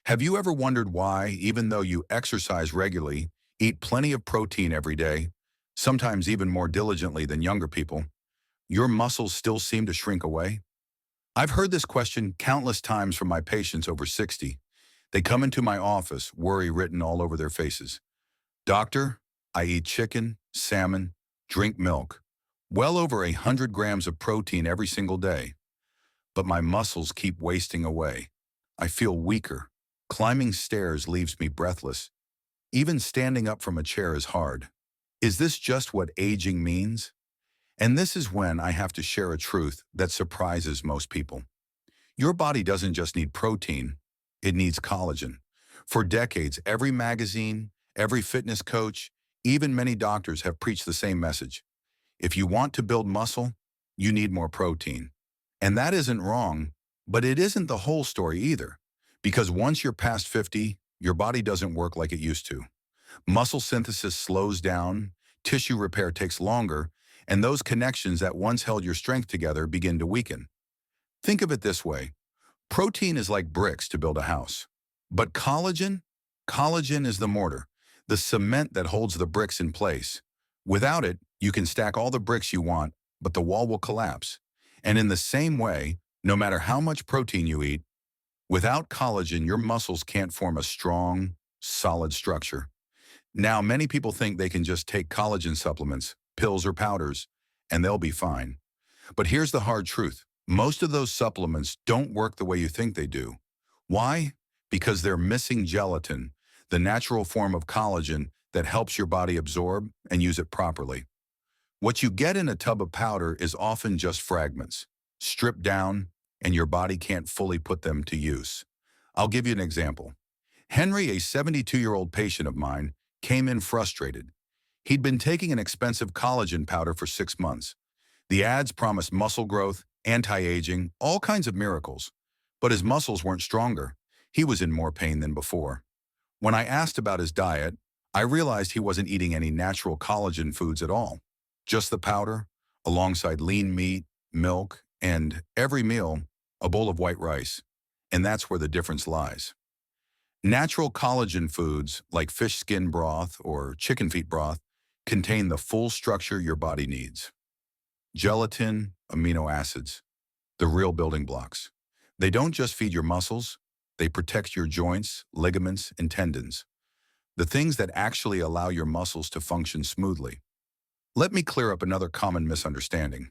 Have you ever wondered why, even though you exercise regularly, eat plenty of protein every day, sometimes even more diligently than younger people, your muscles still seem to shrink away? I've heard this question countless times from my patients over 60. They come into my office, worry written all over their faces. Doctor, I eat chicken, salmon, drink milk, well over 100 grams of protein every single day, but my muscles keep wasting away. I feel weaker. Climbing stairs leaves me breathless. Even standing up from a chair is hard. Is this just what aging means? And this is when I have to share a truth that surprises most people. Your body doesn't just need protein, it needs collagen. For decades, every magazine, every fitness coach, even many doctors have preached the same message. If you want to build muscle, you need more protein. And that isn't wrong, but it isn't the whole story either. Because once you're past 50, your body doesn't work like it used to. Muscle synthesis slows down, tissue repair takes longer, and those connections that once held your strength together begin to weaken. Think of it this way. Protein is like bricks to build a house. But collagen is the mortar, the cement that holds the bricks in place. Without it, you can stack all the bricks you want, but the wall will collapse. And in the same way, no matter how much protein you eat, without collagen, your muscles can't form a strong, solid structure. Now, many people think they can just take collagen supplements, pills or powders, and they'll be fine. But here's the hard truth. Most of those supplements don't work the way you think they do. Why? Because they're missing gelatin, the natural form of collagen that helps your body absorb and use it properly. What you get in a tub of powder is often just fragments, stripped down, and your body can't fully put them to use. I'll give you an example. Henry, a 72-year-old patient of mine, came in frustrated. He'd been taking an expensive collagen powder for 6 months. The ads promised muscle growth, anti-aging, all kinds of miracles. But his muscles weren't stronger. He was in more pain than before. When I asked about his diet, I realized he wasn't eating any natural collagen foods at all. Just the powder, alongside lean meat, milk, and every meal, a bowl of white rice. And that's where the difference lies. Natural collagen foods like fish skin broth or chicken feet broth contain the full structure your body needs. Gelatin, amino acids, the real building blocks. They don't just feed your muscles, they protect your joints, ligaments, and tendons. The things that actually allow your muscles to function smoothly. Let me clear up another common misunderstanding.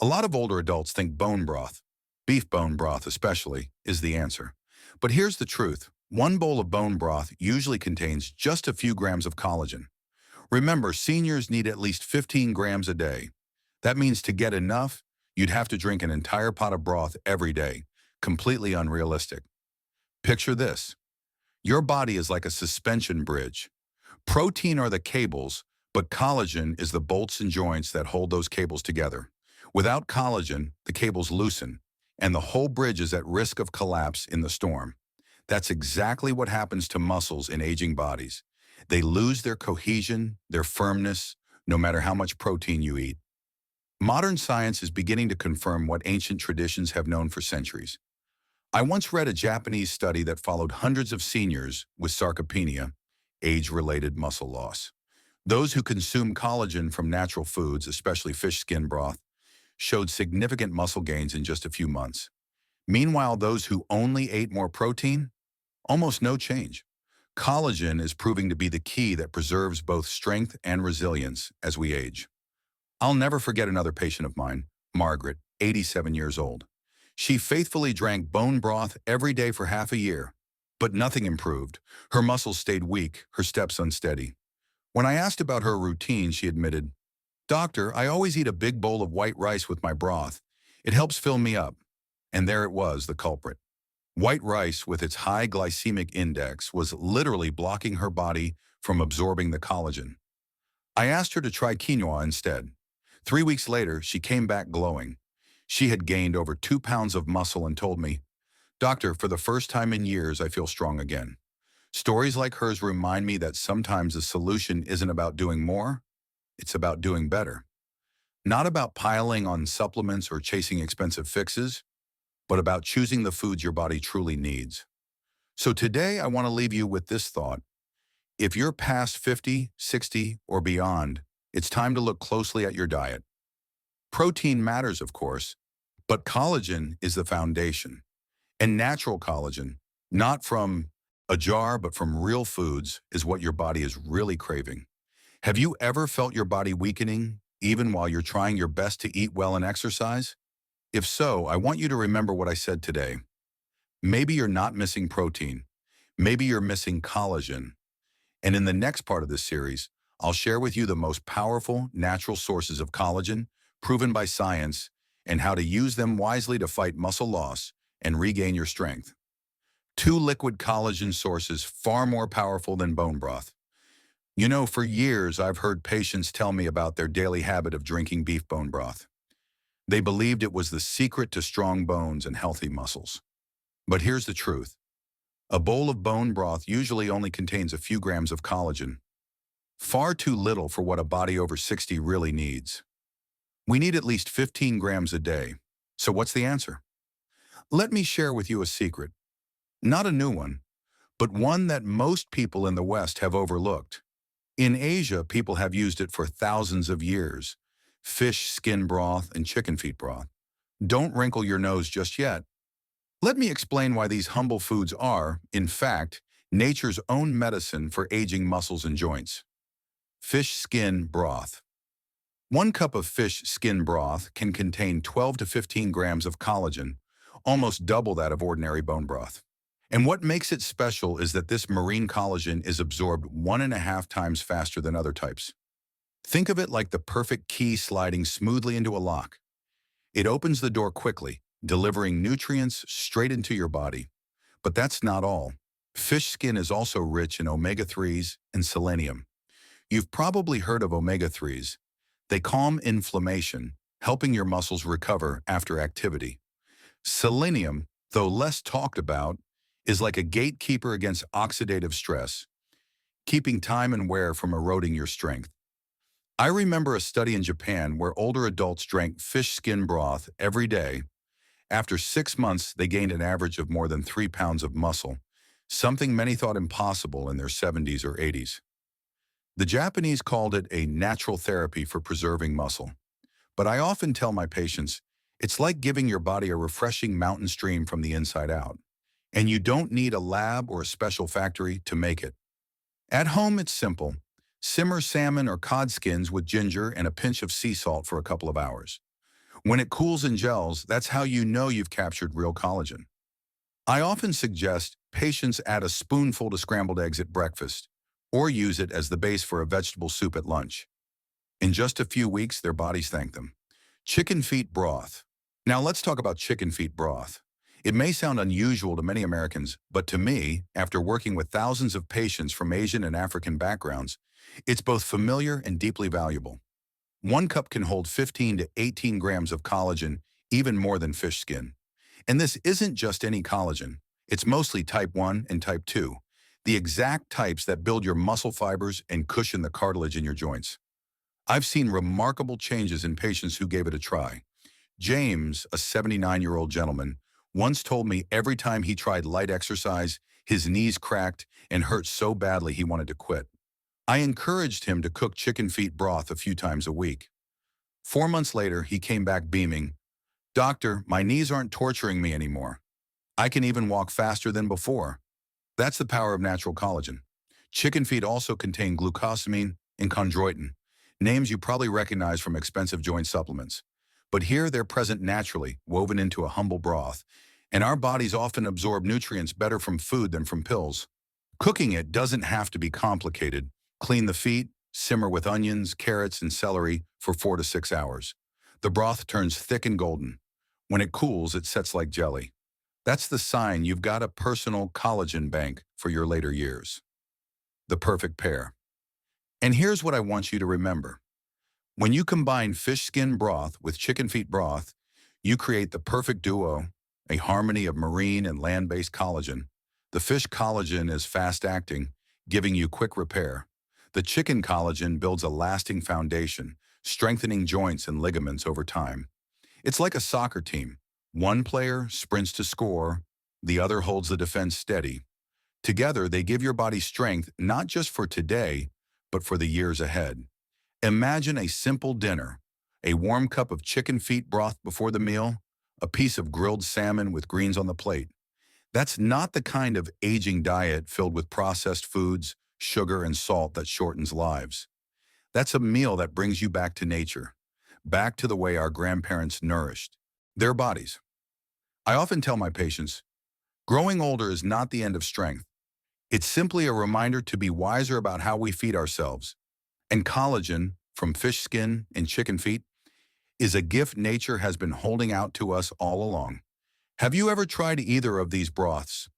A lot of older adults think bone broth, beef bone broth especially, is the answer. But here's the truth. One bowl of bone broth usually contains just a few grams of collagen. Remember, seniors need at least 15 grams a day. That means to get enough, you'd have to drink an entire pot of broth every day. Completely unrealistic. Picture this. Your body is like a suspension bridge. Protein are the cables, but collagen is the bolts and joints that hold those cables together. Without collagen, the cables loosen, and the whole bridge is at risk of collapse in the storm. That's exactly what happens to muscles in aging bodies. They lose their cohesion, their firmness, no matter how much protein you eat. Modern science is beginning to confirm what ancient traditions have known for centuries. I once read a Japanese study that followed hundreds of seniors with sarcopenia, age-related muscle loss. Those who consume collagen from natural foods, especially fish skin broth, showed significant muscle gains in just a few months. Meanwhile, those who only ate more protein, almost no change. Collagen is proving to be the key that preserves both strength and resilience as we age. I'll never forget another patient of mine, Margaret, 87 years old. She faithfully drank bone broth every day for half a year, but nothing improved. Her muscles stayed weak, her steps unsteady. When I asked about her routine, she admitted, "Doctor, I always eat a big bowl of white rice with my broth. It helps fill me up." And there it was, the culprit. White rice, with its high glycemic index, was literally blocking her body from absorbing the collagen. I asked her to try quinoa instead. 3 weeks later, she came back glowing. She had gained over 2 pounds of muscle and told me, "Doctor, for the first time in years, I feel strong again." Stories like hers remind me that sometimes the solution isn't about doing more, it's about doing better. Not about piling on supplements or chasing expensive fixes, but about choosing the foods your body truly needs. So today I want to leave you with this thought. If you're past 50, 60, or beyond, it's time to look closely at your diet. Protein matters, of course, but collagen is the foundation. And natural collagen, not from a jar, but from real foods, is what your body is really craving. Have you ever felt your body weakening, even while you're trying your best to eat well and exercise? If so, I want you to remember what I said today. Maybe you're not missing protein. Maybe you're missing collagen. And in the next part of this series, I'll share with you the most powerful natural sources of collagen, proven by science, and how to use them wisely to fight muscle loss and regain your strength. Two liquid collagen sources far more powerful than bone broth. You know, for years I've heard patients tell me about their daily habit of drinking beef bone broth. They believed it was the secret to strong bones and healthy muscles. But here's the truth. A bowl of bone broth usually only contains a few grams of collagen, far too little for what a body over 60 really needs. We need at least 15 grams a day. So what's the answer? Let me share with you a secret. Not a new one, but one that most people in the West have overlooked. In Asia, people have used it for thousands of years. Fish skin broth and chicken feet broth. Don't wrinkle your nose just yet. Let me explain why these humble foods are, in fact, nature's own medicine for aging muscles and joints. Fish skin broth. 1 cup of fish skin broth can contain 12 to 15 grams of collagen, almost double that of ordinary bone broth. And what makes it special is that this marine collagen is absorbed 1.5 times faster than other types. Think of it like the perfect key sliding smoothly into a lock. It opens the door quickly, delivering nutrients straight into your body. But that's not all. Fish skin is also rich in omega-3s and selenium. You've probably heard of omega-3s. They calm inflammation, helping your muscles recover after activity. Selenium, though less talked about, is like a gatekeeper against oxidative stress, keeping time and wear from eroding your strength. I remember a study in Japan where older adults drank fish skin broth every day. After 6 months, they gained an average of more than 3 pounds of muscle, something many thought impossible in their 70s or 80s. The Japanese called it a natural therapy for preserving muscle. But I often tell my patients, it's like giving your body a refreshing mountain stream from the inside out. And you don't need a lab or a special factory to make it. At home, it's simple. Simmer salmon or cod skins with ginger and a pinch of sea salt for a couple of hours. When it cools and gels, that's how you know you've captured real collagen. I often suggest patients add a spoonful to scrambled eggs at breakfast, or use it as the base for a vegetable soup at lunch. In just a few weeks, their bodies thank them. Chicken feet broth. Now let's talk about chicken feet broth. It may sound unusual to many Americans, but to me, after working with thousands of patients from Asian and African backgrounds, it's both familiar and deeply valuable. 1 cup can hold 15 to 18 grams of collagen, even more than fish skin. And this isn't just any collagen. It's mostly type 1 and type 2, the exact types that build your muscle fibers and cushion the cartilage in your joints. I've seen remarkable changes in patients who gave it a try. James, a 79-year-old gentleman, once told me every time he tried light exercise, his knees cracked and hurt so badly he wanted to quit. I encouraged him to cook chicken feet broth a few times a week. 4 months later, he came back beaming. "Doctor, my knees aren't torturing me anymore. I can even walk faster than before." That's the power of natural collagen. Chicken feet also contain glucosamine and chondroitin, names you probably recognize from expensive joint supplements. But here they're present naturally, woven into a humble broth, and our bodies often absorb nutrients better from food than from pills. Cooking it doesn't have to be complicated. Clean the feet, simmer with onions, carrots, and celery for 4 to 6 hours. The broth turns thick and golden. When it cools, it sets like jelly. That's the sign you've got a personal collagen bank for your later years. The perfect pair. And here's what I want you to remember. When you combine fish skin broth with chicken feet broth, you create the perfect duo, a harmony of marine and land-based collagen. The fish collagen is fast-acting, giving you quick repair. The chicken collagen builds a lasting foundation, strengthening joints and ligaments over time. It's like a soccer team. One player sprints to score, the other holds the defense steady. Together, they give your body strength not just for today, but for the years ahead. Imagine a simple dinner, a warm cup of chicken feet broth before the meal, a piece of grilled salmon with greens on the plate. That's not the kind of aging diet filled with processed foods, sugar, and salt that shortens lives. That's a meal that brings you back to nature, back to the way our grandparents nourished their bodies. I often tell my patients, growing older is not the end of strength. It's simply a reminder to be wiser about how we feed ourselves. And collagen, from fish skin and chicken feet, is a gift nature has been holding out to us all along. Have you ever tried either of these broths?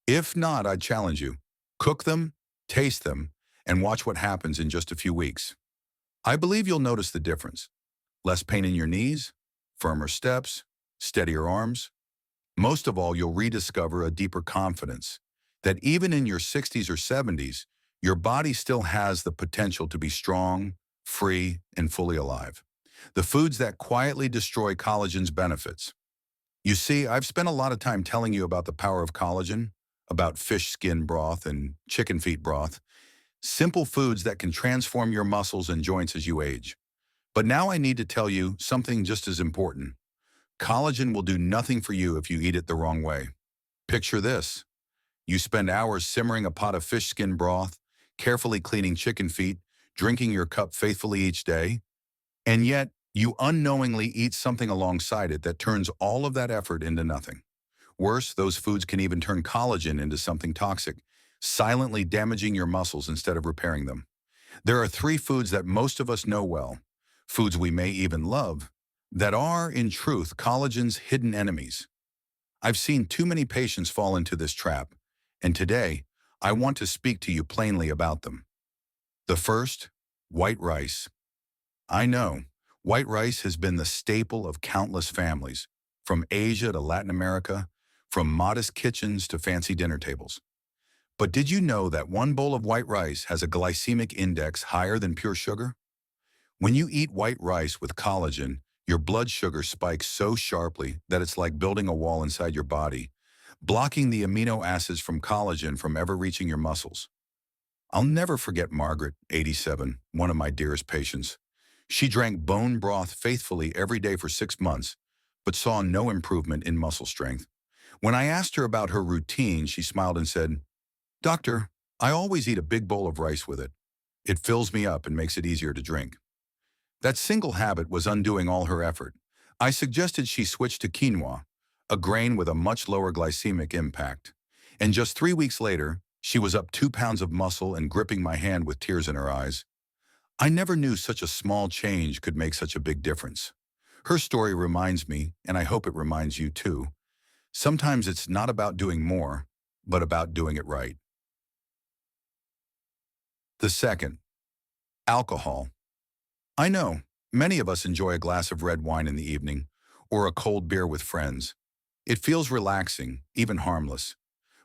If not, I'd challenge you. Cook them, taste them, and watch what happens in just a few weeks. I believe you'll notice the difference. Less pain in your knees, firmer steps, steadier arms. Most of all, you'll rediscover a deeper confidence that even in your 60s or 70s, your body still has the potential to be strong, free, and fully alive. The foods that quietly destroy collagen's benefits. You see, I've spent a lot of time telling you about the power of collagen, about fish skin broth and chicken feet broth, simple foods that can transform your muscles and joints as you age. But now I need to tell you something just as important. Collagen will do nothing for you if you eat it the wrong way. Picture this. You spend hours simmering a pot of fish skin broth, carefully cleaning chicken feet, drinking your cup faithfully each day, and yet you unknowingly eat something alongside it that turns all of that effort into nothing. Worse, those foods can even turn collagen into something toxic, silently damaging your muscles instead of repairing them. There are three foods that most of us know well, foods we may even love, that are, in truth, collagen's hidden enemies. I've seen too many patients fall into this trap, and today, I want to speak to you plainly about them. The first, white rice. I know, white rice has been the staple of countless families, from Asia to Latin America, from modest kitchens to fancy dinner tables. But did you know that one bowl of white rice has a glycemic index higher than pure sugar? When you eat white rice with collagen, your blood sugar spikes so sharply that it's like building a wall inside your body, blocking the amino acids from collagen from ever reaching your muscles. I'll never forget Margaret, 87, one of my dearest patients. She drank bone broth faithfully every day for 6 months, but saw no improvement in muscle strength. When I asked her about her routine, she smiled and said, "Doctor, I always eat a big bowl of rice with it. It fills me up and makes it easier to drink." That single habit was undoing all her effort. I suggested she switch to quinoa, a grain with a much lower glycemic impact. And just 3 weeks later, she was up 2 pounds of muscle and gripping my hand with tears in her eyes. I never knew such a small change could make such a big difference. Her story reminds me, and I hope it reminds you too, sometimes it's not about doing more, but about doing it right. The second, alcohol. I know, many of us enjoy a glass of red wine in the evening, or a cold beer with friends. It feels relaxing, even harmless.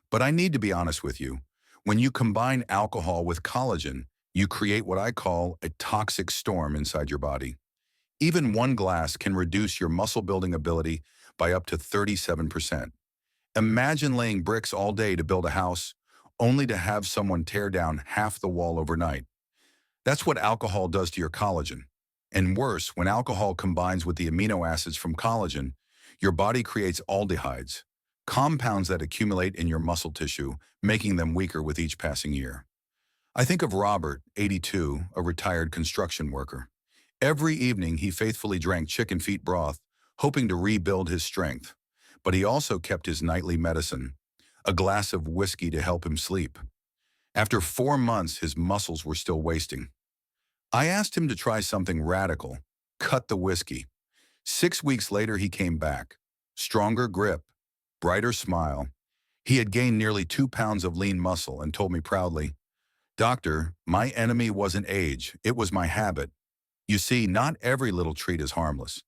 But I need to be honest with you. When you combine alcohol with collagen, you create what I call a toxic storm inside your body. Even one glass can reduce your muscle building ability by up to 37%. Imagine laying bricks all day to build a house, only to have someone tear down half the wall overnight. That's what alcohol does to your collagen. And worse, when alcohol combines with the amino acids from collagen, your body creates aldehydes, compounds that accumulate in your muscle tissue, making them weaker with each passing year. I think of Robert, 82, a retired construction worker. Every evening, he faithfully drank chicken feet broth, hoping to rebuild his strength. But he also kept his nightly medicine, a glass of whiskey to help him sleep. After 4 months, his muscles were still wasting. I asked him to try something radical, cut the whiskey. 6 weeks later, he came back. Stronger grip, brighter smile. He had gained nearly 2 pounds of lean muscle and told me proudly, "Doctor, my enemy wasn't age, it was my habit." You see, not every little treat is harmless.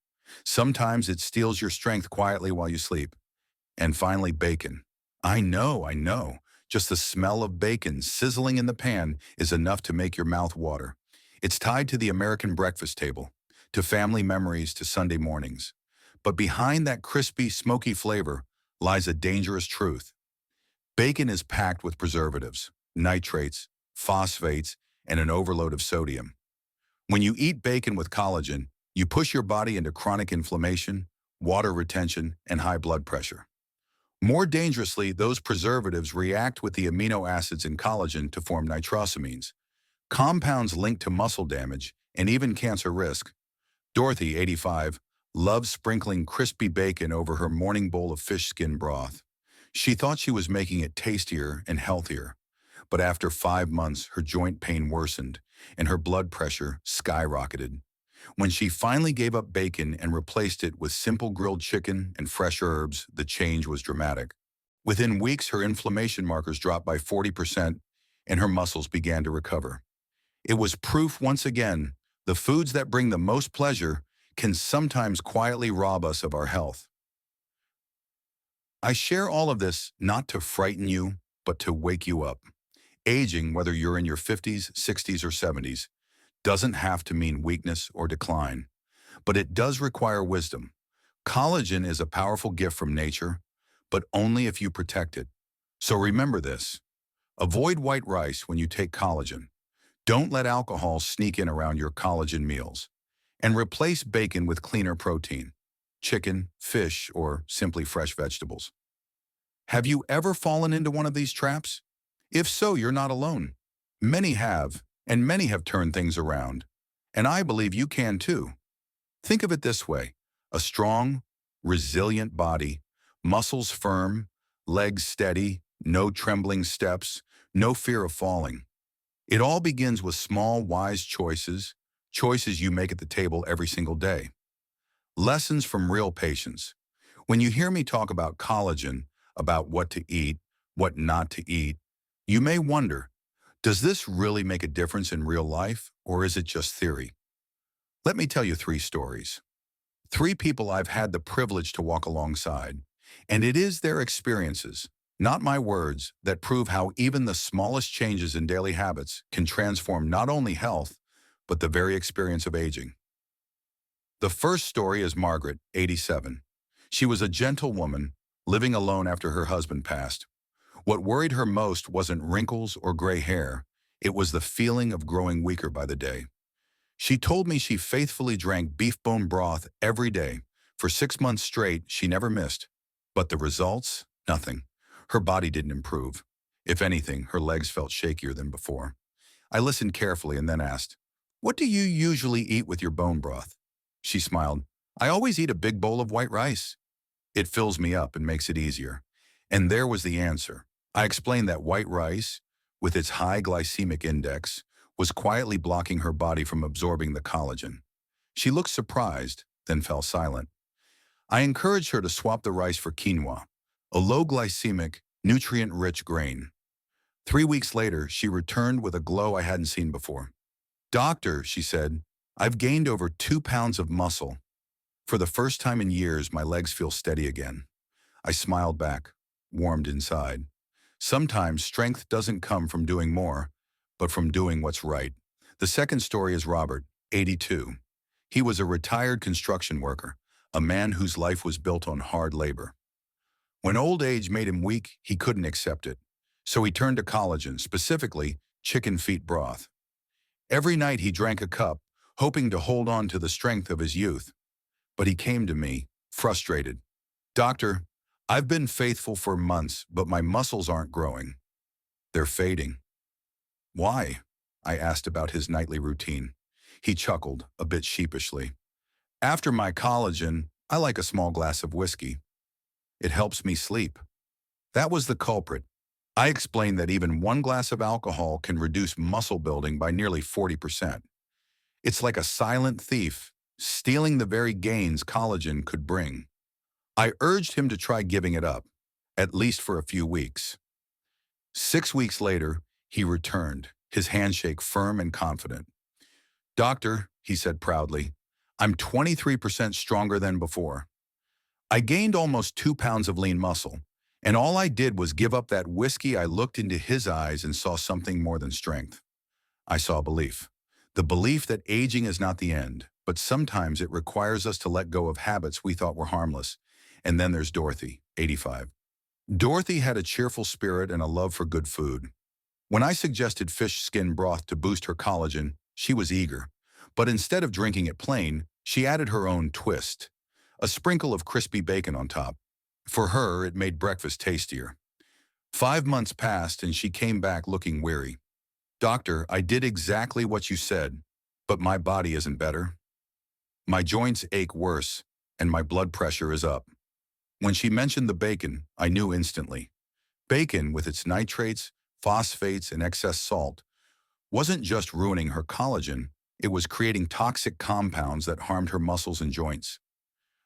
Sometimes it steals your strength quietly while you sleep. And finally, bacon. I know. Just the smell of bacon sizzling in the pan is enough to make your mouth water. It's tied to the American breakfast table, to family memories, to Sunday mornings. But behind that crispy, smoky flavor lies a dangerous truth. Bacon is packed with preservatives, nitrates, phosphates, and an overload of sodium. When you eat bacon with collagen, you push your body into chronic inflammation, water retention, and high blood pressure. More dangerously, those preservatives react with the amino acids in collagen to form nitrosamines, compounds linked to muscle damage and even cancer risk. Dorothy, 85, loves sprinkling crispy bacon over her morning bowl of fish skin broth. She thought she was making it tastier and healthier, but after 5 months, her joint pain worsened and her blood pressure skyrocketed. When she finally gave up bacon and replaced it with simple grilled chicken and fresh herbs, the change was dramatic. Within weeks, her inflammation markers dropped by 40% and her muscles began to recover. It was proof once again, the foods that bring the most pleasure can sometimes quietly rob us of our health. I share all of this not to frighten you, but to wake you up. Aging, whether you're in your 50s, 60s, or 70s, doesn't have to mean weakness or decline, but it does require wisdom. Collagen is a powerful gift from nature, but only if you protect it. So remember this. Avoid white rice when you take collagen. Don't let alcohol sneak in around your collagen meals. And replace bacon with cleaner protein, chicken, fish, or simply fresh vegetables. Have you ever fallen into one of these traps? If so, you're not alone. Many have, and many have turned things around. And I believe you can too. Think of it this way. A strong, resilient body, muscles firm, legs steady, no trembling steps, no fear of falling. It all begins with small, wise choices, choices you make at the table every single day. Lessons from real patients. When you hear me talk about collagen, about what to eat, what not to eat, you may wonder, does this really make a difference in real life, or is it just theory? Let me tell you 3 stories. 3 people I've had the privilege to walk alongside, and it is their experiences, not my words, that prove how even the smallest changes in daily habits can transform not only health, but the very experience of aging. The first story is Margaret, 87. She was a gentle woman, living alone after her husband passed. What worried her most wasn't wrinkles or gray hair, it was the feeling of growing weaker by the day. She told me she faithfully drank beef bone broth every day. For 6 months straight, she never missed. But the results? Nothing. Her body didn't improve. If anything, her legs felt shakier than before. I listened carefully and then asked, "What do you usually eat with your bone broth?" She smiled. "I always eat a big bowl of white rice. It fills me up and makes it easier." And there was the answer. I explained that white rice, with its high glycemic index, was quietly blocking her body from absorbing the collagen. She looked surprised, then fell silent. I encouraged her to swap the rice for quinoa, a low-glycemic, nutrient-rich grain. 3 weeks later, she returned with a glow I hadn't seen before. "Doctor," she said, "I've gained over 2 pounds of muscle. For the first time in years, my legs feel steady again." I smiled back, warmed inside. Sometimes strength doesn't come from doing more, but from doing what's right. The second story is Robert, 82. He was a retired construction worker, a man whose life was built on hard labor. When old age made him weak, he couldn't accept it. So he turned to collagen, specifically chicken feet broth. Every night he drank a cup, hoping to hold on to the strength of his youth. But he came to me, frustrated. "Doctor, I've been faithful for months, but my muscles aren't growing. They're fading." "Why?" I asked about his nightly routine. He chuckled, a bit sheepishly. "After my collagen, I like a small glass of whiskey. It helps me sleep." That was the culprit. I explained that even 1 glass of alcohol can reduce muscle building by nearly 40%. It's like a silent thief, stealing the very gains collagen could bring. I urged him to try giving it up, at least for a few weeks. 6 weeks later, he returned, his handshake firm and confident. "Doctor," he said proudly, "I'm 23% stronger than before. I gained almost 2 pounds of lean muscle, and all I did was give up that whiskey." I looked into his eyes and saw something more than strength. I saw belief. The belief that aging is not the end, but sometimes it requires us to let go of habits we thought were harmless. And then there's Dorothy, 85. Dorothy had a cheerful spirit and a love for good food. When I suggested fish skin broth to boost her collagen, she was eager. But instead of drinking it plain, she added her own twist, a sprinkle of crispy bacon on top. For her, it made breakfast tastier. 5 months passed and she came back looking weary. Doctor, I did exactly what you said, but my body isn't better. My joints ache worse, and my blood pressure is up. When she mentioned the bacon, I knew instantly. Bacon, with its nitrates, phosphates, and excess salt, wasn't just ruining her collagen, it was creating toxic compounds that harmed her muscles and joints.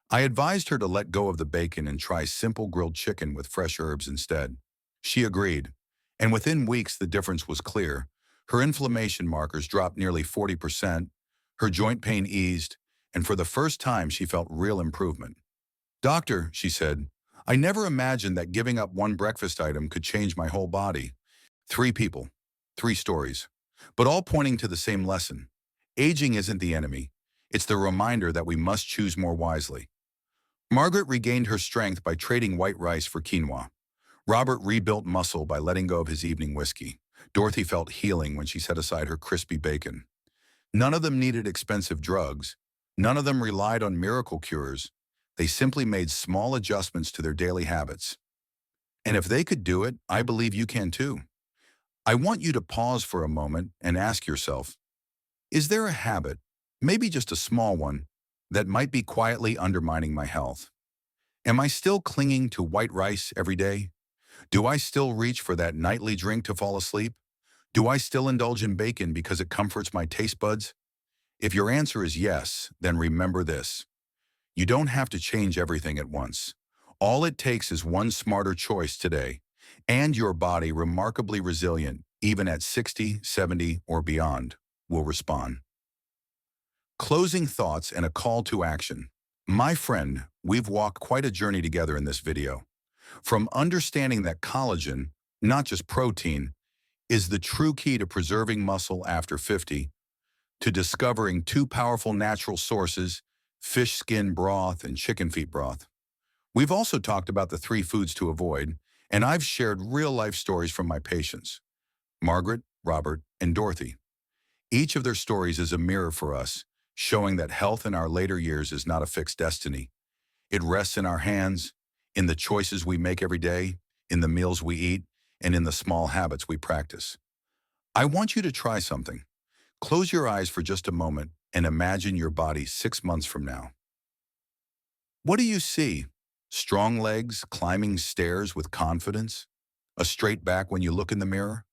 I advised her to let go of the bacon and try simple grilled chicken with fresh herbs instead. She agreed, and within weeks the difference was clear. Her inflammation markers dropped nearly 40%, her joint pain eased, and for the first time she felt real improvement. Doctor, she said, I never imagined that giving up one breakfast item could change my whole body. 3 people, 3 stories, but all pointing to the same lesson. Aging isn't the enemy. It's the reminder that we must choose more wisely. Margaret regained her strength by trading white rice for quinoa. Robert rebuilt muscle by letting go of his evening whiskey. Dorothy felt healing when she set aside her crispy bacon. None of them needed expensive drugs. None of them relied on miracle cures. They simply made small adjustments to their daily habits. And if they could do it, I believe you can too. I want you to pause for a moment and ask yourself, is there a habit, maybe just a small one, that might be quietly undermining my health? Am I still clinging to white rice every day? Do I still reach for that nightly drink to fall asleep? Do I still indulge in bacon because it comforts my taste buds? If your answer is yes, then remember this. You don't have to change everything at once. All it takes is one smarter choice today, and your body, remarkably resilient, even at 60, 70, or beyond, will respond. Closing thoughts and a call to action. My friend, we've walked quite a journey together in this video. From understanding that collagen, not just protein, is the true key to preserving muscle after 50, to discovering 2 powerful natural sources, fish skin broth and chicken feet broth. We've also talked about the 3 foods to avoid, and I've shared real-life stories from my patients, Margaret, Robert, and Dorothy. Each of their stories is a mirror for us, showing that health in our later years is not a fixed destiny. It rests in our hands, in the choices we make every day, in the meals we eat, and in the small habits we practice. I want you to try something. Close your eyes for just a moment and imagine your body 6 months from now. What do you see? Strong legs, climbing stairs with confidence? A straight back when you look in the mirror?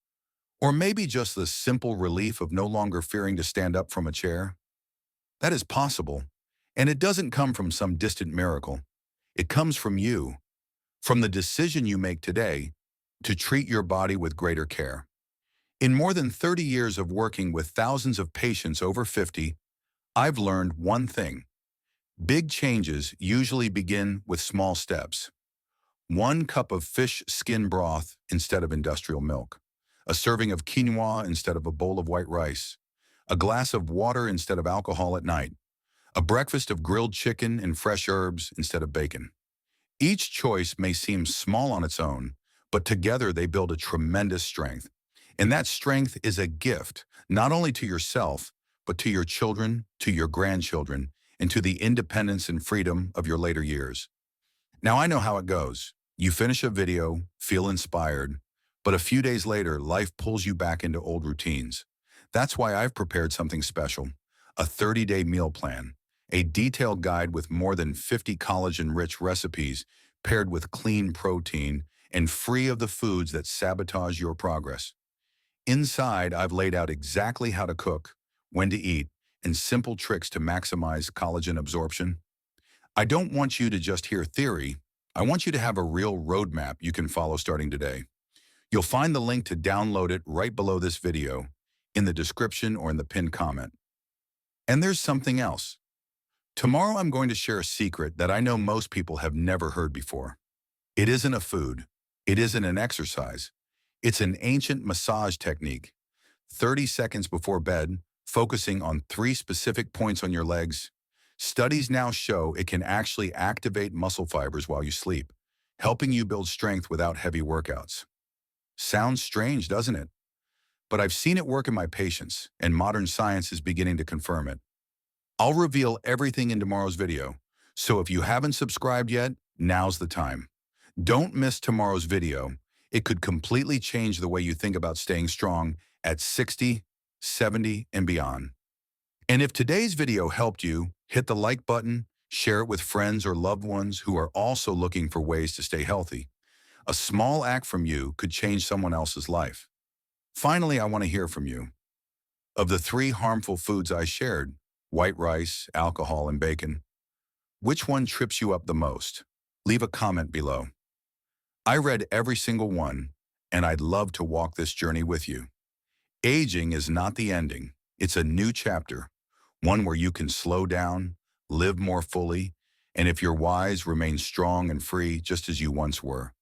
Or maybe just the simple relief of no longer fearing to stand up from a chair? That is possible, and it doesn't come from some distant miracle. It comes from you, from the decision you make today to treat your body with greater care. In more than 30 years of working with thousands of patients over 50, I've learned one thing. Big changes usually begin with small steps. 1 cup of fish skin broth instead of industrial milk. A serving of quinoa instead of a bowl of white rice. A glass of water instead of alcohol at night. A breakfast of grilled chicken and fresh herbs instead of bacon. Each choice may seem small on its own, but together they build a tremendous strength. And that strength is a gift, not only to yourself, but to your children, to your grandchildren, and to the independence and freedom of your later years. Now I know how it goes. You finish a video, feel inspired, but a few days later, life pulls you back into old routines. That's why I've prepared something special, a 30-day meal plan, a detailed guide with more than 50 collagen-rich recipes paired with clean protein and free of the foods that sabotage your progress. Inside, I've laid out exactly how to cook, when to eat, and simple tricks to maximize collagen absorption. I don't want you to just hear theory. I want you to have a real roadmap you can follow starting today. You'll find the link to download it right below this video, in the description or in the pinned comment. And there's something else. Tomorrow I'm going to share a secret that I know most people have never heard before. It isn't a food. It isn't an exercise. It's an ancient massage technique. 30 seconds before bed, focusing on 3 specific points on your legs. Studies now show it can actually activate muscle fibers while you sleep. helping you build strength without heavy workouts. Sounds strange, doesn't it? But I've seen it work in my patients, and modern science is beginning to confirm it. I'll reveal everything in tomorrow's video, so if you haven't subscribed yet, now's the time. Don't miss tomorrow's video. It could completely change the way you think about staying strong at 60, 70, and beyond. And if today's video helped you, hit the like button, share it with friends or loved ones who are also looking for ways to stay healthy. A small act from you could change someone else's life. Finally, I want to hear from you. Of the 3 harmful foods I shared, white rice, alcohol, and bacon, which one trips you up the most? Leave a comment below. I read every single one, and I'd love to walk this journey with you. Aging is not the ending. It's a new chapter, one where you can slow down, live more fully, and if you're wise, remain strong and free just as you once were.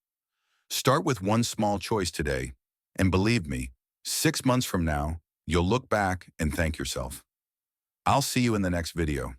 Start with one small choice today, and believe me, 6 months from now, you'll look back and thank yourself. I'll see you in the next video.